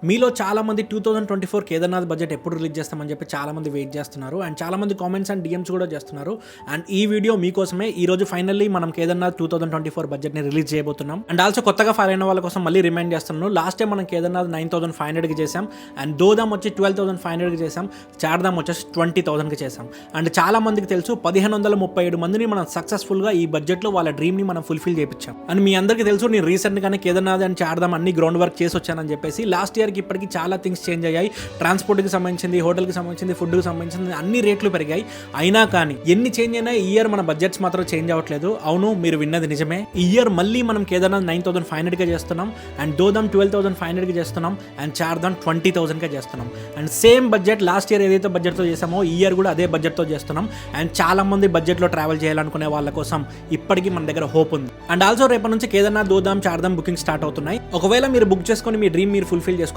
మీలో చాలామంది 2024 కేదార్నాథ్ బడ్జెట్ ఎప్పుడు రిలీజ్ చేస్తామని చెప్పి చాలామంది వెయిట్ చేస్తున్నారు అండ్ చాలామంది కామెంట్స్ అండ్ డిఎమ్స్ కూడా చేస్తున్నారు. అండ్ ఈ వీడియో మీకోసమే. ఈ రోజు ఫైనల్లీ మనం కేదార్నాథ్ 2024 బడ్జెట్ని రిలీజ్ చేయబోతున్నాం. అండ్ ఆల్సో కొత్తగా ఫాలో అయిన వాళ్ళ కోసం మళ్ళీ రిమైండ్ చేస్తున్నాను. లాస్ట్ టైం మనం కేదార్నాథ్ 9,500కి చేసాం అండ్ దోదాం వచ్చి 12,500కి చేసాం, చార్ధామ్ వచ్చేసి 20,000కి చేసాం. అండ్ చాలా మందికి తెలుసు 1,537 మందిని మనం సక్సెస్ఫుల్గా ఈ బడ్జెట్లో వాళ్ళ డ్రీమ్ని మనం ఫుల్ఫిల్ చేయించాం. అండ్ మీ అందరికీ తెలుసు నేను రీసెంట్గానే కేదార్నాథ్ అండ్ చార్ధామ్ అన్ని గ్రౌండ్ వర్క్ చేసి వచ్చానని చెప్పేసి. లాస్ట్ ఇయర్కి ఇప్పటికి చాలా థింగ్స్ చేంజ్ అయ్యాయి. ట్రాన్స్పోర్ట్కి సంబంధించింది, హోటల్కి సంబంధించింది, ఫుడ్కి సంబంధించింది అన్ని రేట్లు పెరిగాయి. అయినా కానీ ఎన్ని చేంజ్ అయినా ఈ ఇయర్ మన బడ్జెట్స్ మాత్రం చేంజ్ అవ్వట్లేదు. అవును, మీరు విన్నది నిజమే. ఈ ఇయర్ మళ్ళీ మనం కేదార్నాథ్ 9,500కే చేస్తున్నాం అండ్ దోదాం 12,500కి చేస్తున్నాం అండ్ చార్ధామ్ 20,000కే చేస్తున్నాం. And same budget last year ఏదైతే బడ్జెట్తో చేసామో ఈ ఇయర్ కూడా అదే బడ్జెట్తో చేస్తున్నాం. అండ్ చాలా మంది బడ్జెట్లో ట్రావెల్ చేయాలనుకునే వాళ్ళ కోసం ఇప్పటికీ మన దగ్గర హోప్ ఉంది. అండ్ ఆల్సో రేపటి నుంచి కేదార్నాథ్, దోదాం, చార్ధామ్ బుకింగ్ స్టార్ట్ అవుతున్నాయి. ఒకవేళ మీరు బుక్ చేసుకొని మీ డ్రీమ్ మీరు ఫుల్ఫిల్ చేసుకోవాలి